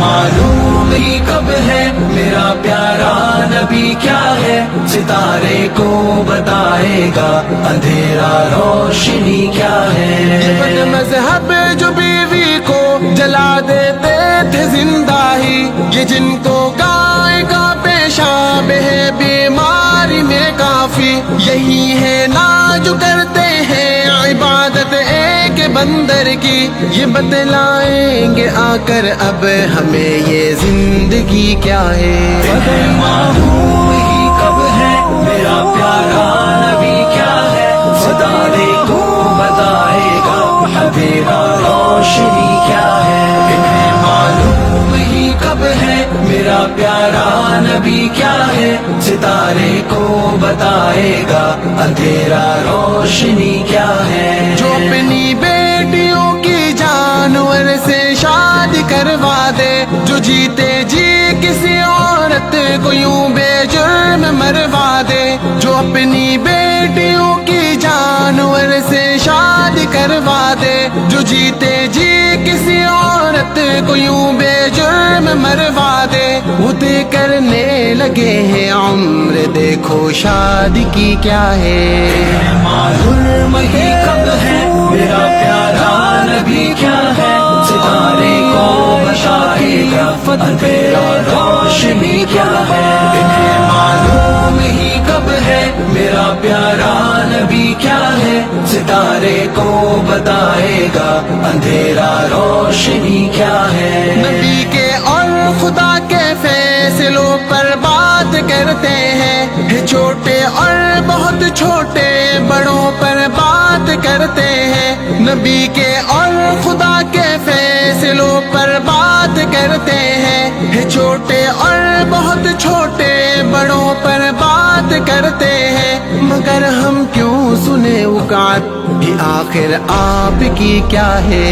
معلوم ہی کب ہے میرا پیارا نبی کیا ہے، ستارے کو بتائے گا اندھیرا روشنی کیا ہے۔ یہ بد مذہب جو بیوی کو جلا دیتے تھے زندہ ہی، یہ جن کو گائے کا پیشاب ہے بیماری میں کافی، یہی ہے نا جو کرتے ہیں عبادت ایک بندر کی، یہ بتلائیں گے آ کر اب ہمیں یہ زندگی کیا ہے۔ معلوم ہی کب ہے میرا پیارا نبی کیا ہے، ستارے کو بتائے گا اندھیرا روشنی کیا ہے۔ انہیں معلوم ہی کب ہے میرا پیارا نبی کیا ہے، ستارے کو بتائے گا اندھیرا روشنی کیا ہے۔ جو اپنی بیٹیوں کی جانور سے شادی کروا دے، جو جیتے جی کسی عورت کو یوں بے جرم مروا دے، جو اپنی بیٹیوں کی جانور سے شادی کروا دے، جو جیتے جی کسی عورت کو یوں بے جرم مروا دے، وہ طے کرنے لگے ہیں عمر، دیکھو شادی کی کیا ہے۔ معلوم ہی کب ہے میرا پیارا نبی کیا ہے، ستارے کو بتائے گا اندھیرا روشنی کیا ہے۔ انہیں معلوم ہی کب ہے میرا پیارا نبی کیا ہے، ستارے کو بتائے گا اندھیرا روشنی کیا ہے۔ نبی کے اور خدا کے فیصلوں پر بات کرتے ہیں، چھوٹے اور بہت چھوٹے بڑوں پر بات کرتے ہیں، نبی کے اور خدا کے فیصلوں پر بات کرتے ہیں، چھوٹے اور بہت چھوٹے بڑوں پر بات کرتے ہیں، مگر ہم کیوں سنے وقات بھی آخر آپ کی کیا ہے۔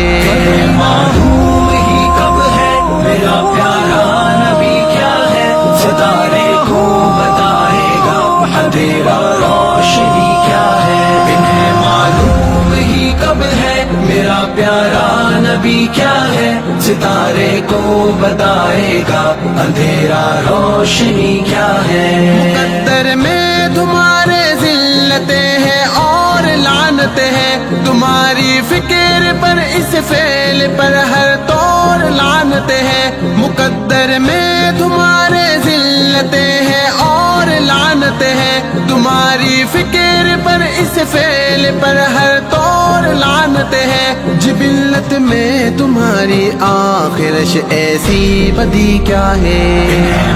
معلوم ہی کب ہے میرا پیارا نبی کیا ہے، ستارے کو بتائے گا اندھیرا روشنی کیا ہے۔ انہیں معلوم ہی کب ہے میرا پیارا نبی کیا ہے، ستارے کو بتائے گا اندھیرا روشنی کیا ہے۔ مقدر میں تمہارے ذلتیں ہیں اور لعنتیں ہیں، تمہاری فکر پر اس فعل پر ہر طور لعنتیں ہیں، مقدر میں تمہارے ذلتیں ہیں اور لعنتیں ہیں، تمہاری فکر پر اس فعل پر ہر طور لعنتیں ہیں، جبلت میں تمہاری آخرش ایسی بدی کیا ہے۔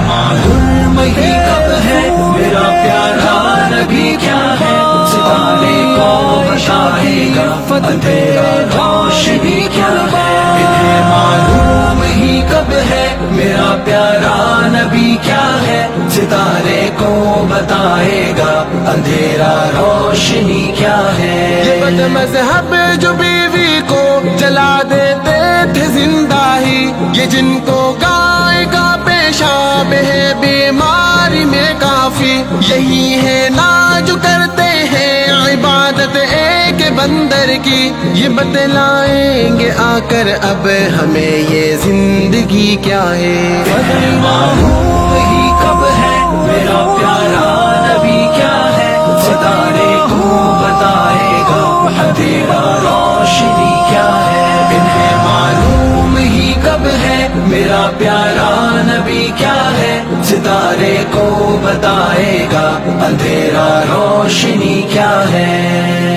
معلوم ہی کب ہے میرا پیارا نبی کیا ہے، ستارے کو بتائے گا اندھیرا روشنی کیا ہے۔ انہیں معلوم ہی کب ہے میرا پیارا نبی کیا ہے، ستارے کو بتائے گا اندھیرا روشنی کیا ہے۔ یہ بد مذہب جو بیوی کو جلا دیتے تھے زندہ ہی، یہ جن کو گائے کا پیشاب ہے بیماری میں کافی، یہی ہے نا جو کرتے ہیں عبادت ایک بندر کی، یہ بتلائیں گے آ کر اب ہمیں یہ زندگی کیا ہے۔ معلوم ہی کب ہے میرا پیارا نبی کیا ہے، ستارے کو بتائے گا اندھیرا روشنی کیا ہے۔ انہیں معلوم ہی کب ہے میرا پیارا نبی کیا ہے، ستارے کو بتائے گا اندھیرا روشنی کیا ہے۔